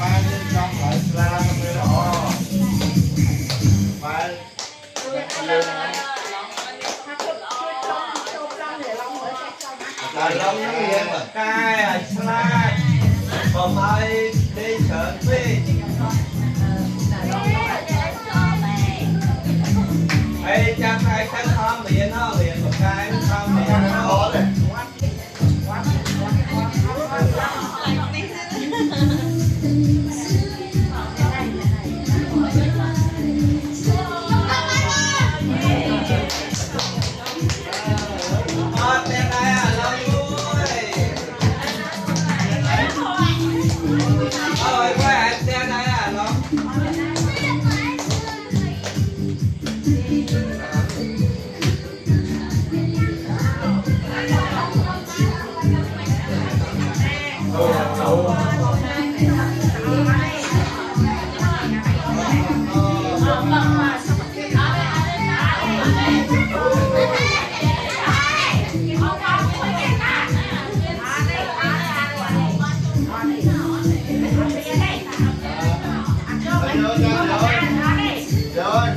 ba lên trong lại ra trong đây đó ba long nó nghiêng mà cai slide còn ai đi chợ đi ai chắc ai khăn thơm miệng một cái thơm miệng nó đấy Rồi.